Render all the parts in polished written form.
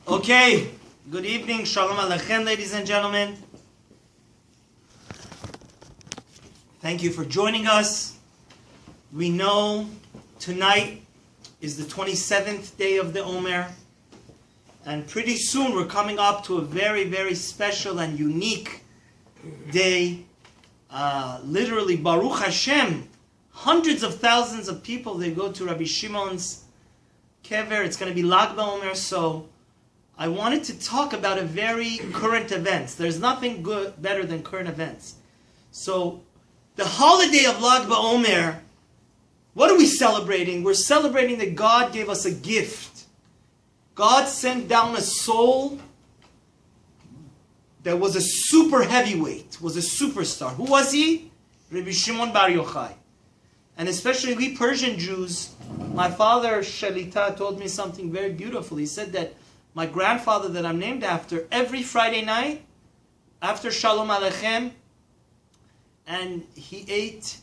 Okay, good evening, Shalom Aleichem, ladies and gentlemen. Thank you for joining us. We know tonight is the 27th day of the Omer, and pretty soon we're coming up to a very, very special and unique day. Literally, Baruch Hashem, hundreds of thousands of people, they go to Rabbi Shimon's kever. It's going to be Lag BaOmer, so I wanted to talk about a very current events. There's nothing good better than current events. So, the holiday of Lag BaOmer, what are we celebrating? We're celebrating that God gave us a gift. God sent down a soul that was a super heavyweight, was a superstar. Who was he? Rabbi Shimon Bar Yochai. And especially we Persian Jews, my father Shalita told me something very beautiful. He said that my grandfather that I'm named after, every Friday night, after Shalom Aleichem, and he ate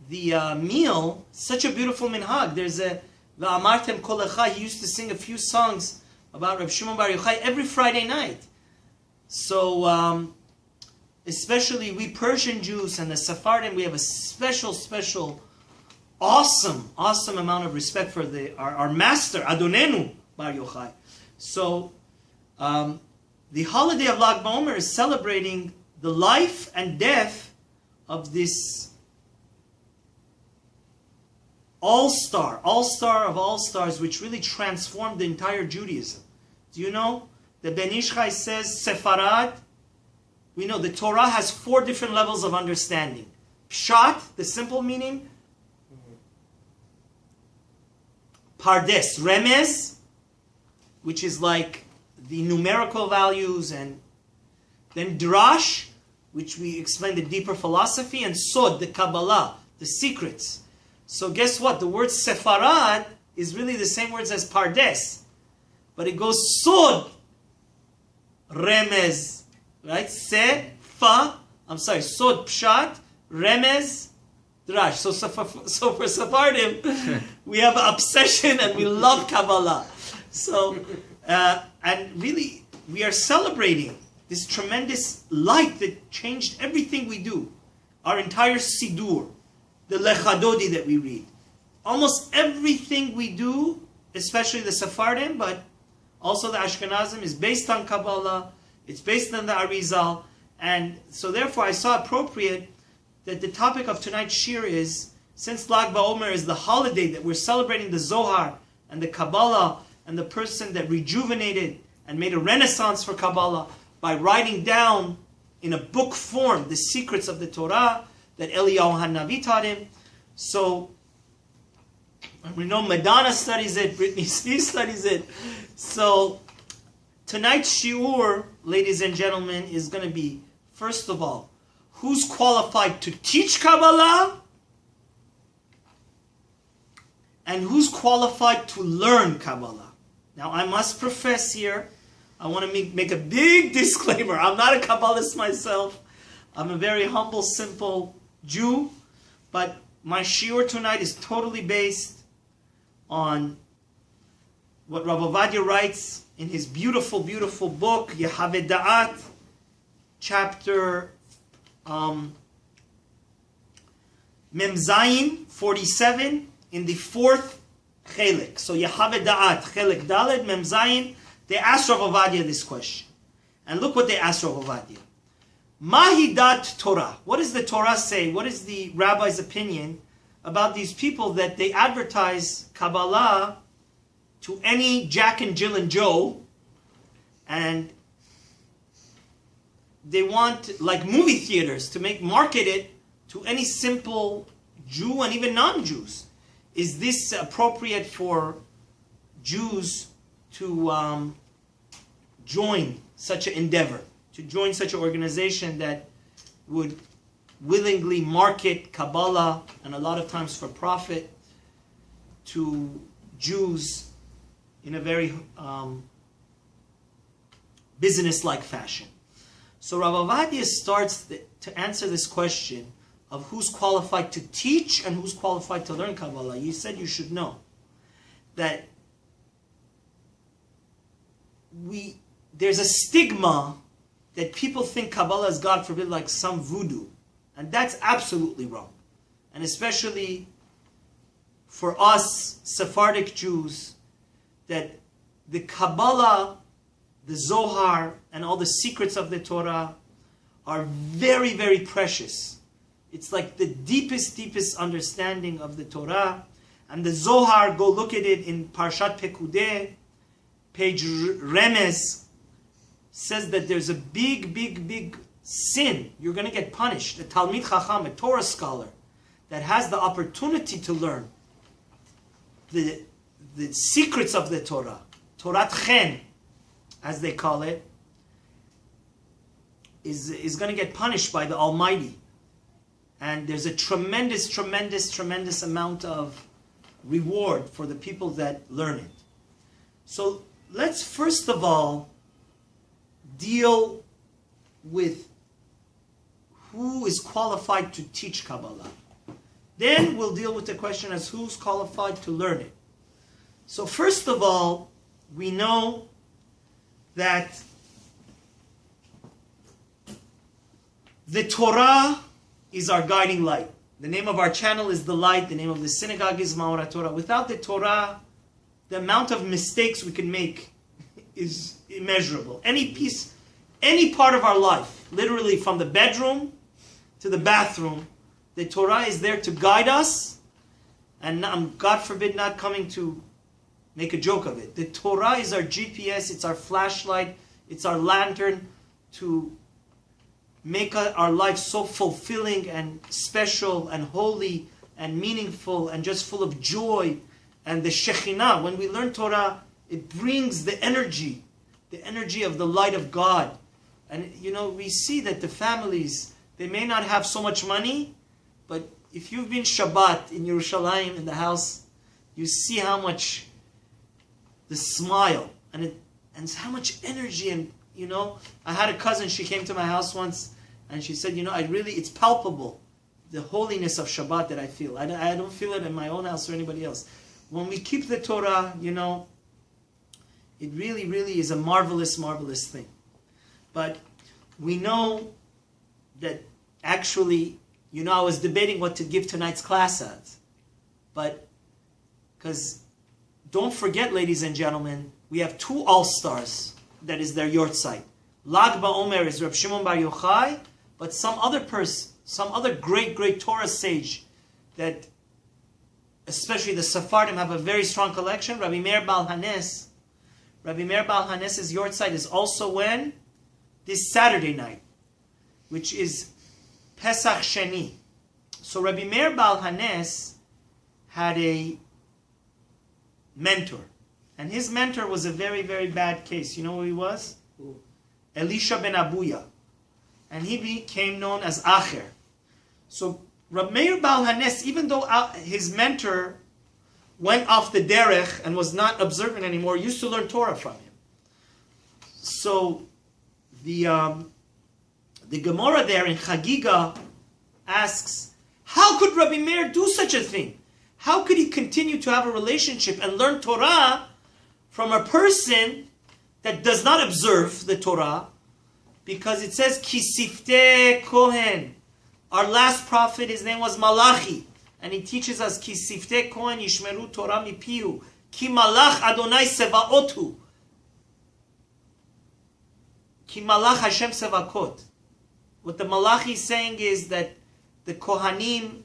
the meal, such a beautiful minhag. There's a V'amartem kol echai. He used to sing a few songs about Reb Shimon Bar Yochai every Friday night. So, especially we Persian Jews and the Sephardim, we have a special, awesome amount of respect for our master, Adonenu Bar Yochai. So, the holiday of Lag BaOmer is celebrating the life and death of this all-star of all-stars, which really transformed the entire Judaism. Do you know? The Ben Ish Chai says, Sefarad, we know the Torah has 4 different levels of understanding. Pshat, the simple meaning. Pardes, Remez, which is like the numerical values, and then Drash, which we explain the deeper philosophy, and Sod, the Kabbalah, the secrets. So guess what? The word Sefarad is really the same words as Pardes, but it goes Sod, Remez, right? Sod, Pshat, Remez, Drash. So for Sephardim, we have an obsession and we love Kabbalah. So, and really, we are celebrating this tremendous light that changed everything we do. Our entire Sidur, the Lechadodi that we read. Almost everything we do, especially the Sephardim, but also the Ashkenazim, is based on Kabbalah. It's based on the Arizal. And so therefore I saw appropriate that the topic of tonight's shir is, since Lag BaOmer is the holiday that we're celebrating the Zohar and the Kabbalah and the person that rejuvenated and made a renaissance for Kabbalah by writing down in a book form the secrets of the Torah that Eliyahu HaNavi taught him. So, we know Madonna studies it, Britney Spears studies it. So, tonight's shiur, ladies and gentlemen, is going to be, first of all, who's qualified to teach Kabbalah? And who's qualified to learn Kabbalah? Now, I must profess here, I want to make a big disclaimer. I'm not a Kabbalist myself. I'm a very humble, simple Jew. But my shiur tonight is totally based on what Rav Ovadia writes in his beautiful, beautiful book, Yehaveh Da'at, chapter Mem Zayin 47, in the 4th Chelik. So Yehaveh Da'at, Chelik Daled, Mem Zayin. They asked Rav Ovadia this question. And look what they asked Rav Ovadia. Mahidat Torah. What does the Torah say? What is the rabbi's opinion about these people that they advertise Kabbalah to any Jack and Jill and Joe, and they want, like movie theaters, to market it to any simple Jew and even non-Jews? Is this appropriate for Jews to join such an endeavor, to join such an organization that would willingly market Kabbalah, and a lot of times for profit, to Jews in a very business-like fashion? So Rav Ovadia starts to answer this question of who's qualified to teach and who's qualified to learn Kabbalah. You said you should know that there's a stigma that people think Kabbalah is, God forbid, like some voodoo. And that's absolutely wrong. And especially for us Sephardic Jews, that the Kabbalah, the Zohar, and all the secrets of the Torah are very, very precious. It's like the deepest, deepest understanding of the Torah. And the Zohar, go look at it in Parshat Pekudei, page Remez, says that there's a big, big, big sin. You're going to get punished. A Talmid Chacham, a Torah scholar, that has the opportunity to learn the secrets of the Torah, Torat Chen, as they call it, is going to get punished by the Almighty. And there's a tremendous, tremendous, tremendous amount of reward for the people that learn it. So let's first of all deal with who is qualified to teach Kabbalah. Then we'll deal with the question as who's qualified to learn it. So first of all, we know that the Torah is our guiding light. The name of our channel is The Light. The name of the synagogue is Ma'ora Torah. Without the Torah, the amount of mistakes we can make is immeasurable. Any piece, any part of our life, literally from the bedroom to the bathroom, the Torah is there to guide us. And I'm, God forbid, not coming to make a joke of it. The Torah is our GPS, it's our flashlight, it's our lantern to make our life so fulfilling and special and holy and meaningful and just full of joy. And the Shekhinah, when we learn Torah, it brings the energy of the light of God. And you know, we see that the families, they may not have so much money, but if you've been Shabbat in Yerushalayim in the house, you see how much the smile and how much energy. And you know, I had a cousin, she came to my house once and she said, you know, it's palpable, the holiness of Shabbat that I feel. I don't feel it in my own house or anybody else. When we keep the Torah, you know, it really, really is a marvelous, marvelous thing. But we know that actually, you know, I was debating what to give tonight's class at. But, because don't forget, ladies and gentlemen, we have two all-stars that is their yortzeit. Lag BaOmer is Reb Shimon Bar Yochai, but some other person, some other great, great Torah sage that, especially the Sephardim, have a very strong collection, Rabbi Meir Baal Hanes. Rabbi Meir Baal Hanes' yortzeit is also when? This Saturday night, which is Pesach Sheni. So Rabbi Meir Baal Hanes had a mentor. And his mentor was a very, very bad case. You know who he was? Who? Elisha ben Abuya. And he became known as Acher. So Rabbi Meir Baal Hanes, even though his mentor went off the derech and was not observant anymore, used to learn Torah from him. So the Gemara there in Chagiga asks, how could Rabbi Meir do such a thing? How could he continue to have a relationship and learn Torah from a person that does not observe the Torah? Because it says, Ki Siftei Kohen. Our last prophet, his name was Malachi. And he teaches us, Ki Siftei Kohen Yishmeru Torah Mipiu. Ki Malach Adonai Sevaotu. Ki Malach Hashem Sevakot. What the Malachi is saying is that the Kohanim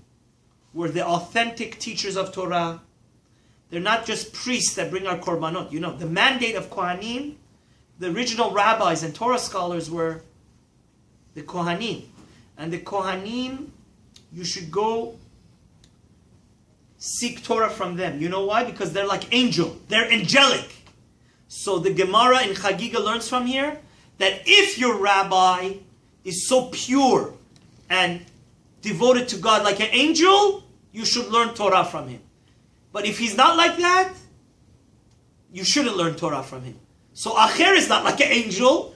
were the authentic teachers of Torah. They're not just priests that bring our korbanot. You know, the mandate of Kohanim, the original rabbis and Torah scholars were the Kohanim. And the Kohanim, you should go seek Torah from them. You know why? Because they're like angel. They're angelic. So the Gemara in Chagiga learns from here that if your rabbi is so pure and devoted to God like an angel, you should learn Torah from him. But if he's not like that, you shouldn't learn Torah from him. So Acher is not like an angel.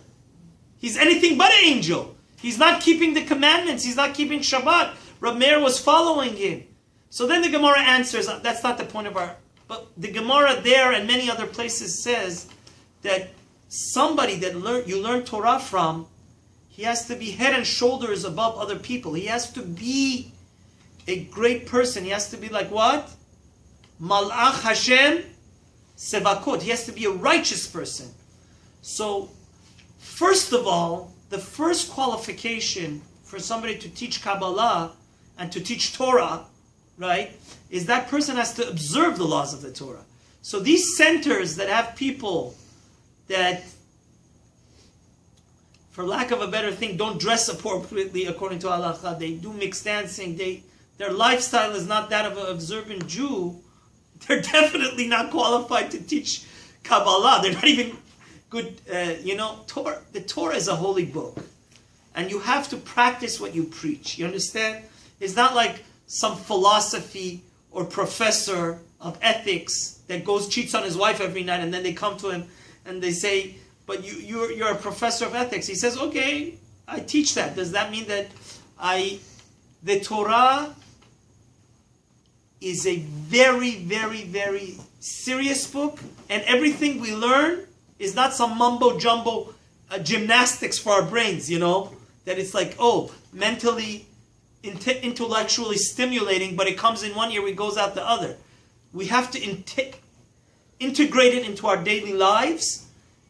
He's anything but an angel. He's not keeping the commandments. He's not keeping Shabbat. Rab Meir was following him. So then the Gemara answers, that's not the point of our... But the Gemara there and many other places says that somebody that you learn Torah from, he has to be head and shoulders above other people. He has to be a great person. He has to be like what? Malach Hashem Sevakot. He has to be a righteous person. So, first of all, the first qualification for somebody to teach Kabbalah and to teach Torah, right, is that person has to observe the laws of the Torah. So these centers that have people that, for lack of a better thing, don't dress appropriately according to Halacha, they do mixed dancing, their lifestyle is not that of an observant Jew, they're definitely not qualified to teach Kabbalah. They're not even good, Torah. The Torah is a holy book. And you have to practice what you preach. You understand? It's not like some philosophy or professor of ethics that cheats on his wife every night, and then they come to him and they say, but you're a professor of ethics. He says, okay, I teach that. Does that mean that the Torah is a very, very, very serious book, and everything we learn is not some mumbo-jumbo gymnastics for our brains, that it's like, mentally, intellectually stimulating, but it comes in one ear, it goes out the other. We have to integrate it into our daily lives,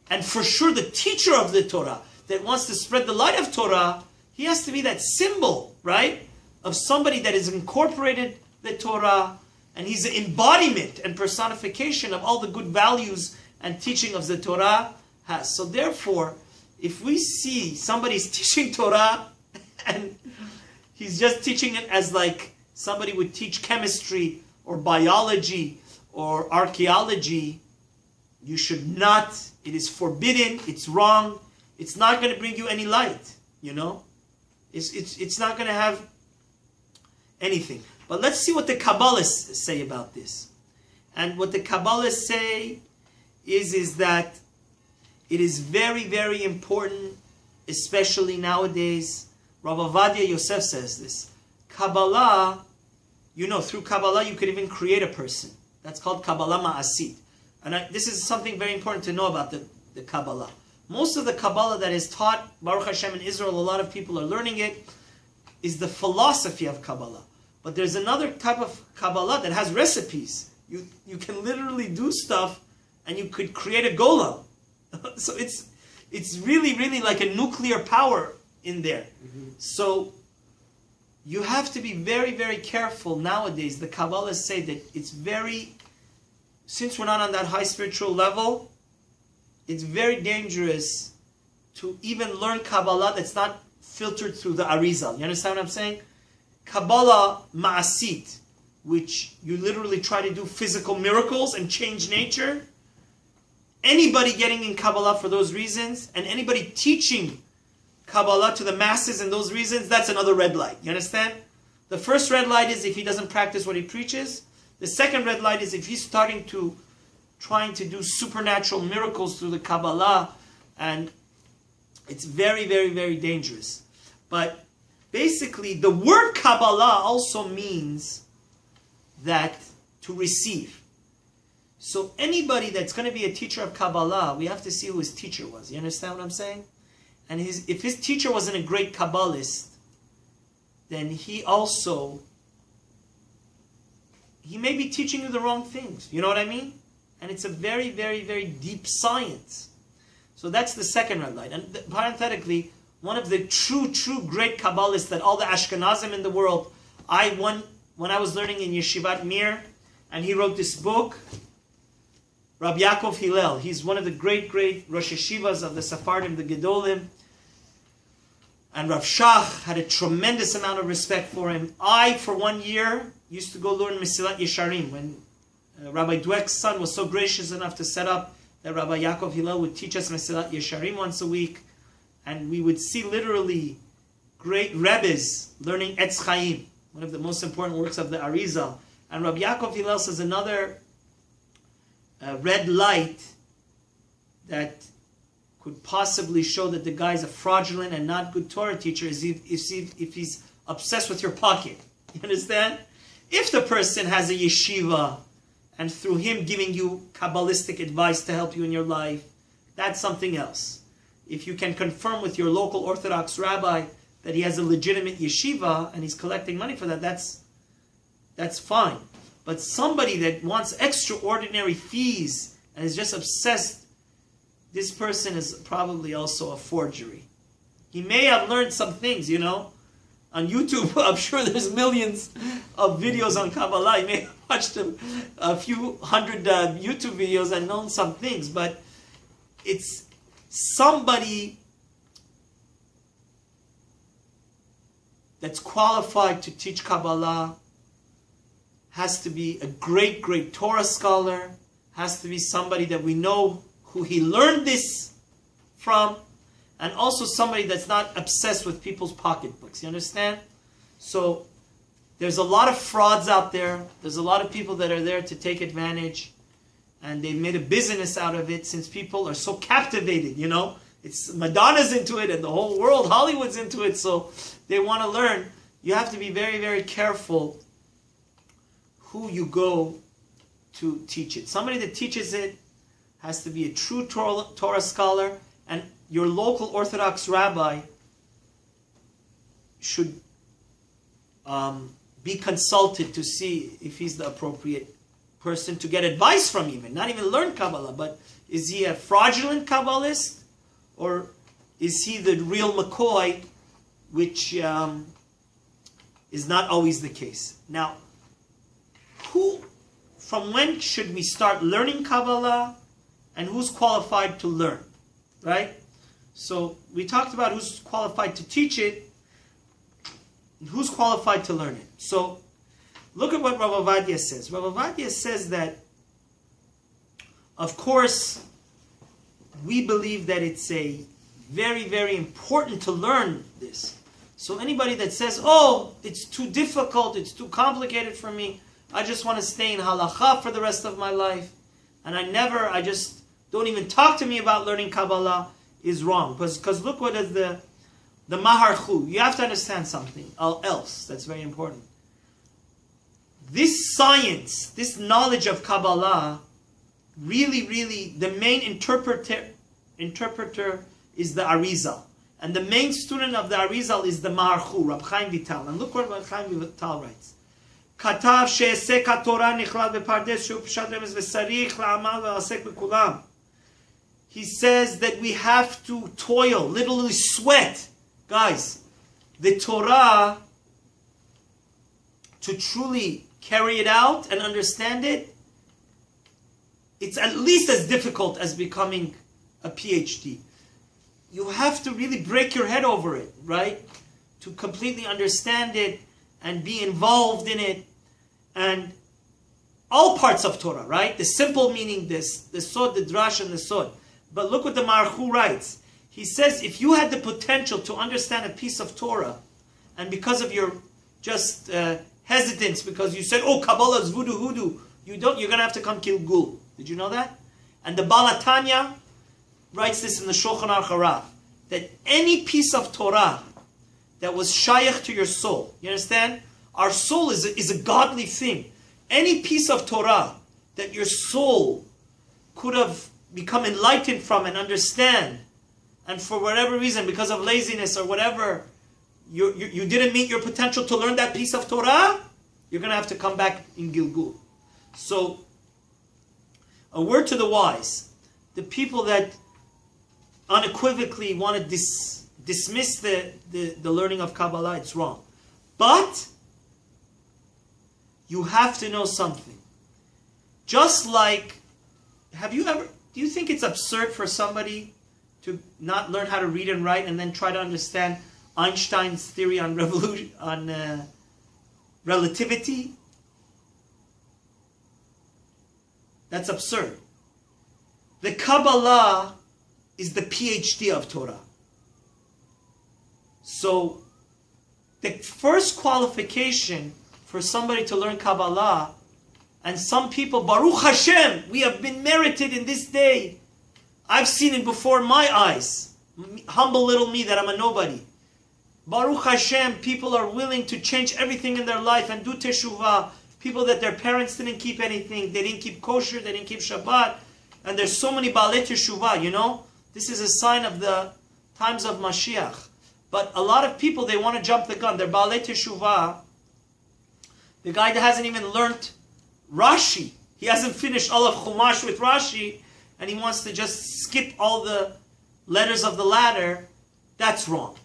and for sure the teacher of the Torah that wants to spread the light of Torah, he has to be that symbol, right, of somebody that has incorporated the Torah, and he's the embodiment and personification of all the good values and teaching of the Torah has. So therefore, if we see somebody's teaching Torah and he's just teaching it as like somebody would teach chemistry or biology or archaeology, you should not, it is forbidden, it's wrong, it's not going to bring you any light, It's not going to have anything. But let's see what the Kabbalists say about this. And what the Kabbalists say is that it is very, very important, especially nowadays. Rav Ovadia Yosef says this. Kabbalah, through Kabbalah you could even create a person. That's called Kabbalah Ma'asit. And this is something very important to know about the Kabbalah. Most of the Kabbalah that is taught, Baruch Hashem, in Israel, a lot of people are learning it, is the philosophy of Kabbalah. But there's another type of Kabbalah that has recipes. You can literally do stuff and you could create a golem. So it's really, really like a nuclear power in there. Mm-hmm. So you have to be very, very careful nowadays. The Kabbalists say that it's since we're not on that high spiritual level, it's very dangerous to even learn Kabbalah that's not filtered through the Arizal. You understand what I'm saying? Kabbalah Ma'asit, which you literally try to do physical miracles and change nature. Anybody getting in Kabbalah for those reasons, and anybody teaching Kabbalah to the masses and those reasons, that's another red light. You understand? The first red light is if he doesn't practice what he preaches. The second red light is if he's trying to do supernatural miracles through the Kabbalah, and it's very, very, very dangerous. But basically, the word Kabbalah also means that to receive. So anybody that's going to be a teacher of Kabbalah, we have to see who his teacher was. You understand what I'm saying? And if his teacher wasn't a great Kabbalist, then he may be teaching you the wrong things. You know what I mean? And it's a very, very, very deep science. So that's the second red light. And parenthetically, one of the true great Kabbalists that all the Ashkenazim in the world, when I was learning in Yeshivat Mir, and he wrote this book, Rabbi Yaakov Hillel. He's one of the great Rosh Yeshivas of the Sephardim, the Gedolim. And Rav Shach had a tremendous amount of respect for him. I, for 1 year, used to go learn Mesilat Yesharim. When Rabbi Dweck's son was so gracious enough to set up that Rabbi Yaakov Hillel would teach us Mesilat Yesharim once a week. And we would see literally great Rebbes learning Etz Chaim, one of the most important works of the Arizal. And Rabbi Yaakov Hillel says another red light that could possibly show that the guy is a fraudulent and not good Torah teacher is if he's obsessed with your pocket. You understand? If the person has a yeshiva and through him giving you Kabbalistic advice to help you in your life, that's something else. If you can confirm with your local Orthodox rabbi that he has a legitimate yeshiva and he's collecting money for that, that's fine. But somebody that wants extraordinary fees and is just obsessed, this person is probably also a forgery. He may have learned some things, on YouTube. I'm sure there's millions of videos on Kabbalah. He may have watched a few hundred YouTube videos and known some things, but it's somebody that's qualified to teach Kabbalah, has to be a great, great Torah scholar, has to be somebody that we know who he learned this from, and also somebody that's not obsessed with people's pocketbooks. You understand? So there's a lot of frauds out there. There's a lot of people that are there to take advantage, and they've made a business out of it since people are so captivated, It's Madonna's into it and the whole world, Hollywood's into it, so they want to learn. You have to be very, very careful who you go to teach it. Somebody that teaches it has to be a true Torah scholar, and your local Orthodox rabbi should be consulted to see if he's the appropriate person to get advice from, even not even learn Kabbalah, but is he a fraudulent Kabbalist, or is he the real McCoy, which is not always the case. Now, from when should we start learning Kabbalah, and who's qualified to learn, right? So we talked about who's qualified to teach it, and who's qualified to learn it. So look at what Rav Ovadia says. Rav Ovadia says that, of course, we believe that it's a very, very important to learn this. So anybody that says, oh, it's too difficult, it's too complicated for me, I just want to stay in Halacha for the rest of my life, and I just don't even talk to me about learning Kabbalah, is wrong. Because look what is the Mahar Chu. You have to understand something else that's very important. This science, this knowledge of Kabbalah, really, really, the main interpreter is the Arizal. And the main student of the Arizal is the Mahar Chu, Rab Chaim Vital. And look what Rab Chaim Vital writes. כתב שהעסק התורה נכלל בפרדס שהוא פשט רמז וצריך לעמל ולעסק בכולם. He says that we have to toil, literally sweat. Guys, the Torah, to truly carry it out and understand it, it's at least as difficult as becoming a PhD. You have to really break your head over it, right? To completely understand it and be involved in it, and all parts of Torah, right? The simple meaning, the sod, the drash, and the sod. But look what the Mahar Chu writes. He says, if you had the potential to understand a piece of Torah, and because of your just hesitance, because you said, oh, Kabbalah is voodoo, hoodoo, you're going to have to come kill Gul. Did you know that? And the Baal HaTanya writes this in the Shulchan Aruch Harav, that any piece of Torah that was shayach to your soul. You understand? Our soul is a godly thing. Any piece of Torah that your soul could have become enlightened from and understand, and for whatever reason, because of laziness or whatever, you didn't meet your potential to learn that piece of Torah, you're going to have to come back in Gilgul. So, a word to the wise. The people that unequivocally want to dismiss the learning of Kabbalah, it's wrong. But you have to know something. Just like, do you think it's absurd for somebody to not learn how to read and write and then try to understand Einstein's theory on relativity? That's absurd. The Kabbalah is the PhD of Torah. So, the first qualification for somebody to learn Kabbalah, and some people, Baruch Hashem, we have been merited in this day. I've seen it before my eyes. Humble little me that I'm a nobody. Baruch Hashem, people are willing to change everything in their life and do teshuvah. People that their parents didn't keep anything. They didn't keep kosher, they didn't keep Shabbat. And there's so many Baalei teshuvah, This is a sign of the times of Mashiach. But a lot of people, they want to jump the gun. They're Baalei Teshuvah. The guy that hasn't even learned Rashi. He hasn't finished all of Chumash with Rashi, and he wants to just skip all the letters of the ladder. That's wrong.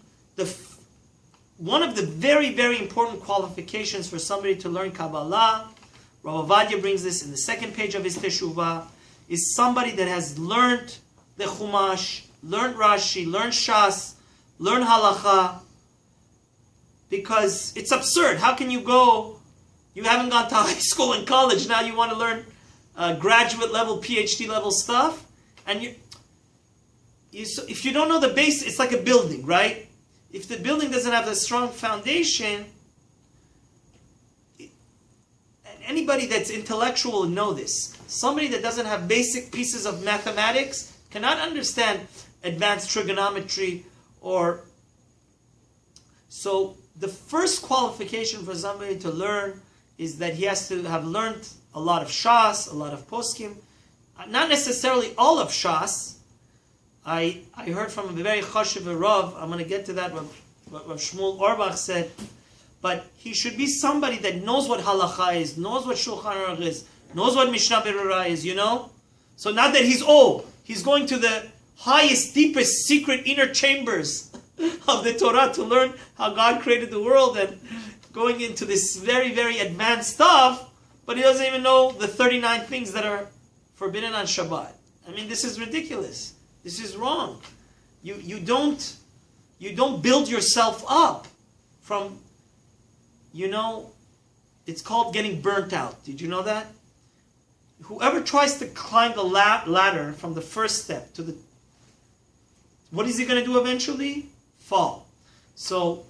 One of the very, very important qualifications for somebody to learn Kabbalah, Rav Ovadia brings this in the second page of his Teshuvah, is somebody that has learned the Chumash, learned Rashi, learned Shas, learned Halacha, because it's absurd. How can you go, you haven't gone to high school and college, now you want to learn graduate level, PhD level stuff, and if you don't know the base, it's like a building, right? If the building doesn't have a strong foundation, and anybody that's intellectual will know this. Somebody that doesn't have basic pieces of mathematics cannot understand advanced trigonometry So the first qualification for somebody to learn is that he has to have learned a lot of Shas, a lot of Poskim. Not necessarily all of Shas. I heard from a very chashuv Rav, I'm going to get to that, what Shmuel Orbach said, but he should be somebody that knows what Halacha is, knows what Shulchan Aruch is, knows what Mishnah Berurah is, you know? So not that he's going to the highest, deepest, secret inner chambers of the Torah to learn how God created the world and going into this very, very advanced stuff, but he doesn't even know the 39 things that are forbidden on Shabbat. I mean, this is ridiculous. This is wrong. You don't build yourself up from, it's called getting burnt out. Did you know that? Whoever tries to climb the ladder from the first step to what is he going to do eventually? Fall. So,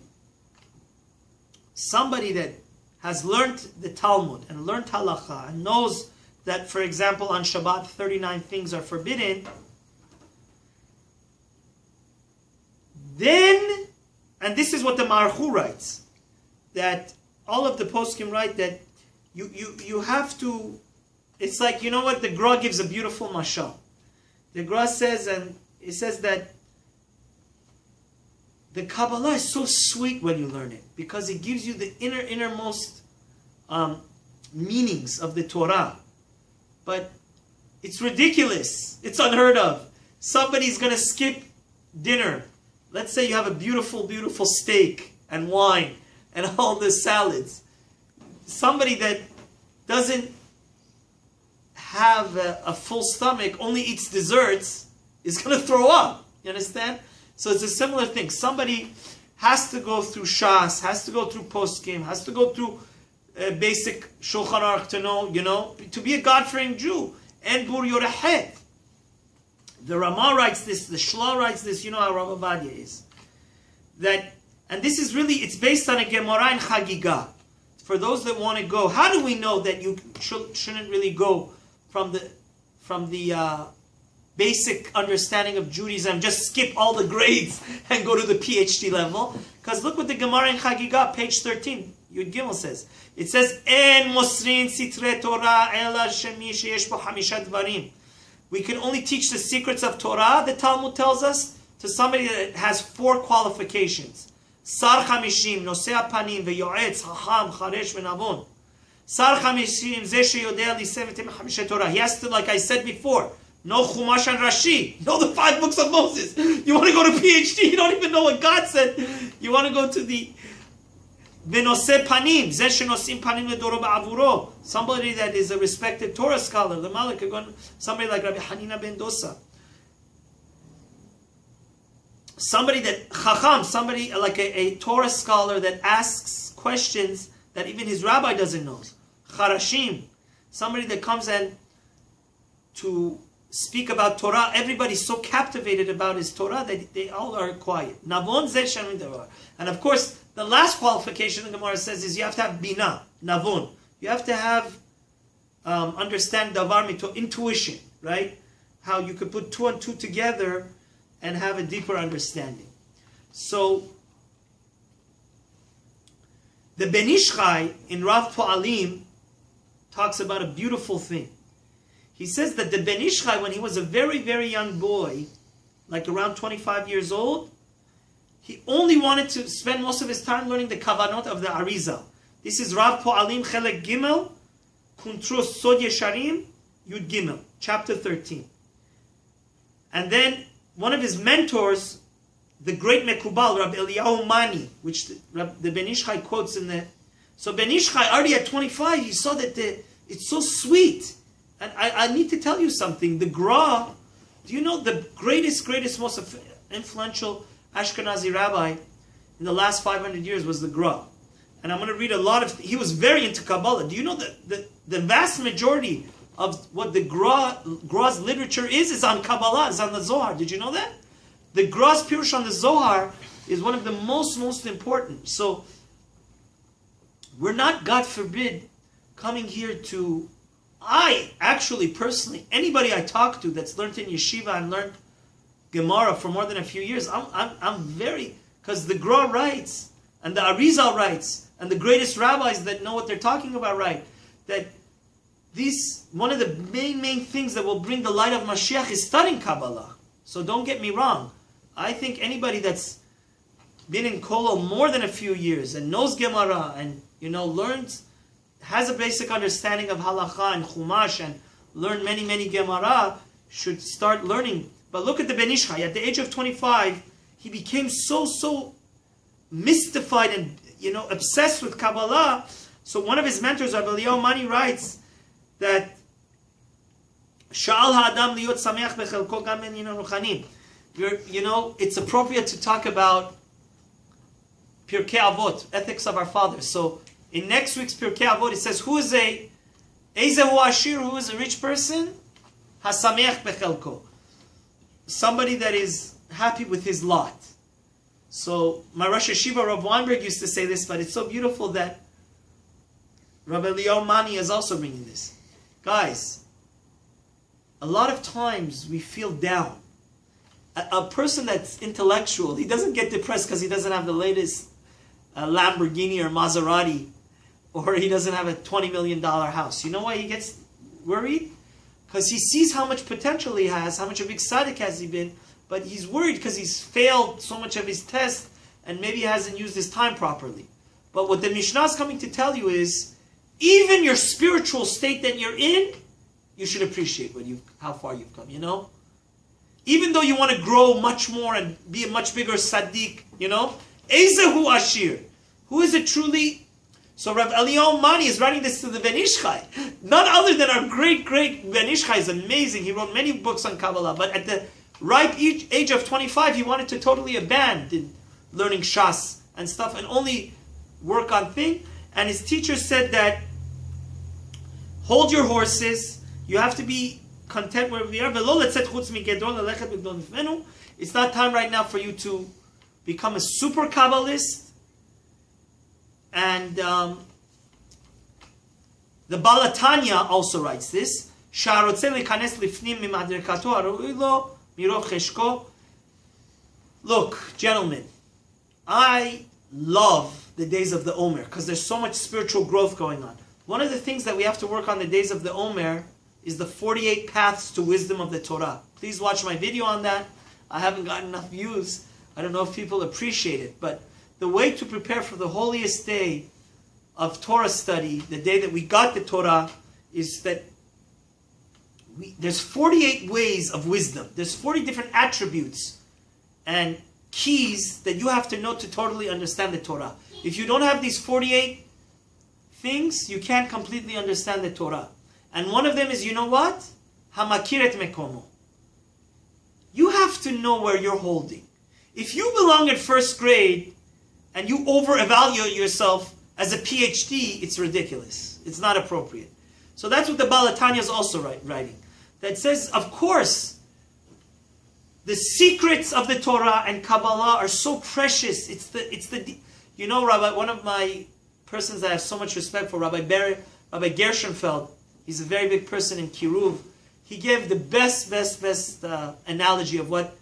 somebody that has learned the Talmud and learned Halacha and knows that, for example, on Shabbat 39 things are forbidden, then, and this is what the Marchu writes, that all of the poskim write that you have to, it's like, you know what, the Gra gives a beautiful mashal. The Gra says, and it says that the Kabbalah is so sweet when you learn it, because it gives you the innermost meanings of the Torah. But it's ridiculous. It's unheard of. Somebody's going to skip dinner. Let's say you have a beautiful, beautiful steak and wine and all the salads. Somebody that doesn't have a full stomach, only eats desserts, is going to throw up. You understand? So it's a similar thing. Somebody has to go through Shas, has to go through Poskim, has to go through basic Shulchan Aruch to know, to be a God-fearing Jew. En bur yorehet. The Ramah writes this, the Shla writes this, you know how Rav Ovadia is. And this is really, it's based on a Gemara in Chagiga. For those that want to go, how do we know that you shouldn't really go from the basic understanding of Judaism, just skip all the grades and go to the PhD level? Because look what the Gemara in Chagiga, page 13, Yud Gimel says. It says, En mosrin sitre Torah ela shemi sheyesh bo hamisha dvarim. We can only teach the secrets of Torah, the Talmud tells us, to somebody that has 4 qualifications. Sar chamishim, nosei panim, ve'yoetz, chacham, charesh, ve'navon. Sar chamishim, zeh sheyodea lisev et hamisha Torah. He has to, like I said before, know Chumash and Rashi, know the 5 books of Moses. You want to go to PhD, you don't even know what God said. You want to go to the Ve'nosei panim, zeh shenosim panim ledoro ba'avuro. Somebody that is a respected Torah scholar, the Malik, somebody like Rabbi Hanina ben Dosa. Somebody that, Chacham, somebody like a Torah scholar that asks questions that even his rabbi doesn't know. Charashim, somebody that comes in to speak about Torah. Everybody's so captivated about his Torah that they all are quiet. Navon zeh shamim davar. And of course, the last qualification the Gemara says is you have to have bina, navon. You have to have understand davar mito, intuition, right? How you could put 2 and 2 together and have a deeper understanding. So, the Ben Ish Chai in Rav Po'alim talks about a beautiful thing. He says that the Ben Ish Chai, when he was a very, very young boy, like around 25 years old, he only wanted to spend most of his time learning the Kavanot of the Arizal. This is Rav Po'alim Chelek Gimel, Kuntros Sod Yesharim, Yud Gimel, chapter 13. And then one of his mentors, the great Mekubal, Rabbi Eliyahu Mani, which the Ben Ish Chai quotes in the... So Ben Ish Chai, already at 25, he saw that it's so sweet. And I need to tell you something. The Gra, do you know the greatest, most influential Ashkenazi rabbi in the last 500 years was the Gra. And I'm going to read a lot of... He was very into Kabbalah. Do you know that the vast majority of what the Gra's literature is on Kabbalah, is on the Zohar. Did you know that? The Gra's Pirush on the Zohar is one of the most important. So, we're not, God forbid, coming here to... I, actually, personally, anybody I talk to that's learned in yeshiva and learned Gemara for more than a few years, I'm very... Because the Gra writes, and the Arizal writes, and the greatest rabbis that know what they're talking about write, that one of the main things that will bring the light of Mashiach is studying Kabbalah. So don't get me wrong. I think anybody that's been in Kollel more than a few years and knows Gemara and, learns, has a basic understanding of Halacha and Chumash and learned many Gemara, should start learning. But look at the Ben Ish Chai. At the age of 25, he became so mystified and, obsessed with Kabbalah. So one of his mentors, Rabbi Eliyahu Mani, writes that Sha'al ha'adam liyot sameach bechelko gam ben yinon ruchanim. It's appropriate to talk about Pirkei Avot, ethics of our fathers. So in next week's Pirkei Avot, it says, who is Ezehu Ashir, who is a rich person? Hasameach bechelko. Somebody that is happy with his lot. So my Rosh Hashiva, Rav Weinberg, used to say this, but it's so beautiful that Rabbi Eliyahu Mani is also bringing this. Guys, a lot of times we feel down. A person that's intellectual, he doesn't get depressed because he doesn't have the latest Lamborghini or Maserati, or he doesn't have a $20 million house. You know why he gets worried? Because he sees how much potential he has, how much of a big tzaddik has he been, but he's worried because he's failed so much of his tests and maybe he hasn't used his time properly. But what the Mishnah is coming to tell you is, even your spiritual state that you're in, you should appreciate how far you've come, Even though you want to grow much more and be a much bigger tzaddik, Ezehu Ashir. Who is it truly? So Rav Eliyahu Mani is writing this to the Ben Ish Chai. None other than our great Ben Ish Chai is amazing. He wrote many books on Kabbalah, but at the ripe age of 25, he wanted to totally abandon learning Shas and stuff and only work on things. And his teacher said that, hold your horses, you have to be content where we are. It's not time right now for you to become a super Kabbalist. And the Balatanya also writes this. Look, gentlemen, I love the days of the Omer because there's so much spiritual growth going on. One of the things that we have to work on the days of the Omer is the 48 paths to wisdom of the Torah. Please watch my video on that. I haven't gotten enough views. I don't know if people appreciate it, but the way to prepare for the holiest day of Torah study, the day that we got the Torah, is that there's 48 ways of wisdom. There's 40 different attributes and keys that you have to know to totally understand the Torah. If you don't have these 48 things, you can't completely understand the Torah. And one of them is, you know what? Hamakiret mekomo. You have to know where you're holding. If you belong at first grade and you over-evaluate yourself as a PhD, it's ridiculous. It's not appropriate. So that's what the Balatanya is also writing. That says, of course, the secrets of the Torah and Kabbalah are so precious. It's the Rabbi, one of my persons that I have so much respect for, Rabbi Gershenfeld, he's a very big person in Kiruv. He gave the best analogy of what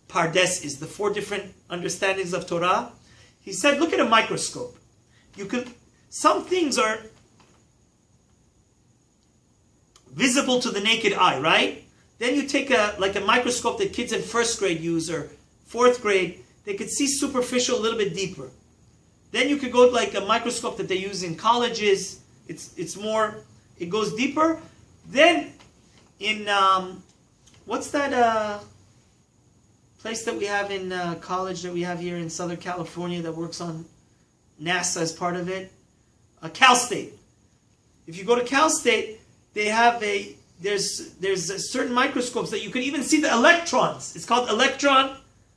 Pardes is, the 4 different understandings of Torah. He said, look at a microscope. Some things are visible to the naked eye, right? Then you take a microscope that kids in first grade use or fourth grade. They could see superficial a little bit deeper. Then you could go like a microscope that they use in colleges. It goes deeper. Then in, what's that place that we have in college that we have here in Southern California that works on NASA as part of it? Cal State. If you go to Cal State, they have there's certain microscopes that you can even see the electrons. It's called electron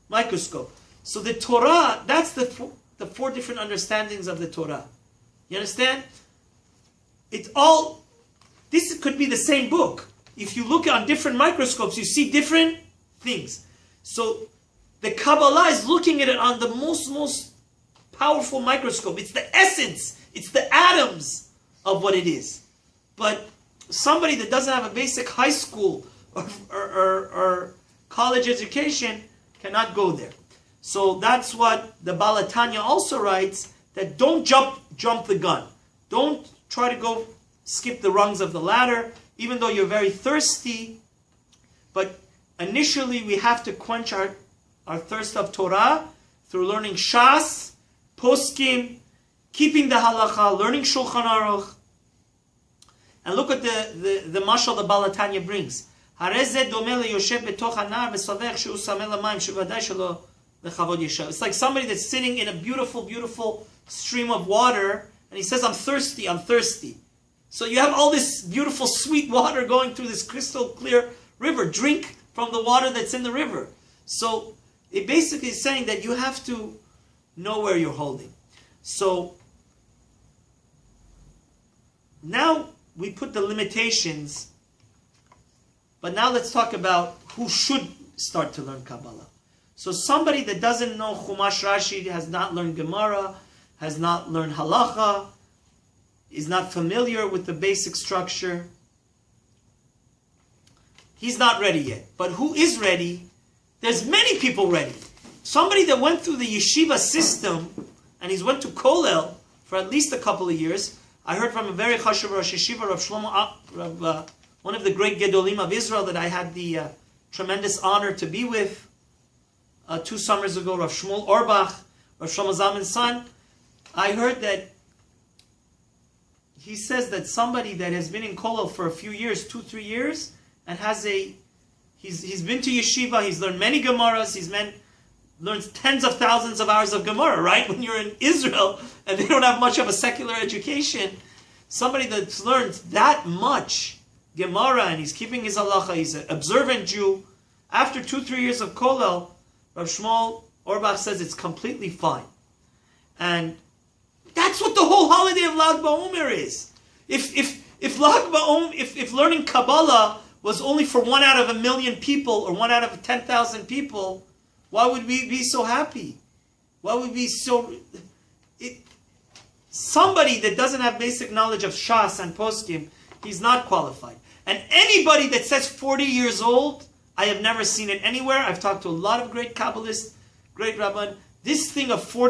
microscope. So the Torah, that's the four different understandings of the Torah. You understand? This could be the same book. If you look on different microscopes, you see different things. So the Kabbalah is looking at it on the most powerful microscope. It's the essence. It's the atoms of what it is. But somebody that doesn't have a basic high school or college education cannot go there. So that's what the Baal Tanya also writes, that don't jump the gun. Don't try to skip the rungs of the ladder, even though you're very thirsty. But initially we have to quench our thirst of Torah through learning Shas, Poskim, keeping the Halacha, learning Shulchan Aruch. And look at the mashal the Baal Tanya brings. It's like somebody that's sitting in a beautiful, beautiful stream of water, and he says, I'm thirsty, I'm thirsty. So you have all this beautiful, sweet water going through this crystal clear river. Drink from the water that's in the river. So it basically is saying that you have to know where you're holding. So now we put the limitations, but now let's talk about who should start to learn Kabbalah. So somebody that doesn't know Chumash Rashi, has not learned Gemara, has not learned Halacha, is not familiar with the basic structure, he's not ready yet. But who is ready? There's many people ready. Somebody that went through the yeshiva system, and he's went to Kollel for at least a couple of years. I heard from a very chashuv Rosh Yeshiva, Rav Shlomo, one of the great Gedolim of Israel that I had the tremendous honor to be with 2 summers ago, Rav Shmuel Orbach, Rav Shlomo Zalman's son. I heard that he says that somebody that has been in Kollel for a few years, 2-3 years, and he's been to yeshiva, he's learned many Gemaras, learns tens of thousands of hours of Gemara, right? When you're in Israel and they don't have much of a secular education, somebody that's learned that much Gemara and he's keeping his halacha, he's an observant Jew, after 2-3 years of Kollel, Rav Shmuel Orbach says it's completely fine. And that's what the whole holiday of Lag BaOmer is. If learning Kabbalah was only for 1 out of 1,000,000 people or 1 out of 10,000 people, why would we be so happy? Why would we be so... Somebody that doesn't have basic knowledge of Shas and Poskim, he's not qualified. And anybody that says 40 years old, I have never seen it anywhere. I've talked to a lot of great Kabbalists, great Rabban. This thing of 40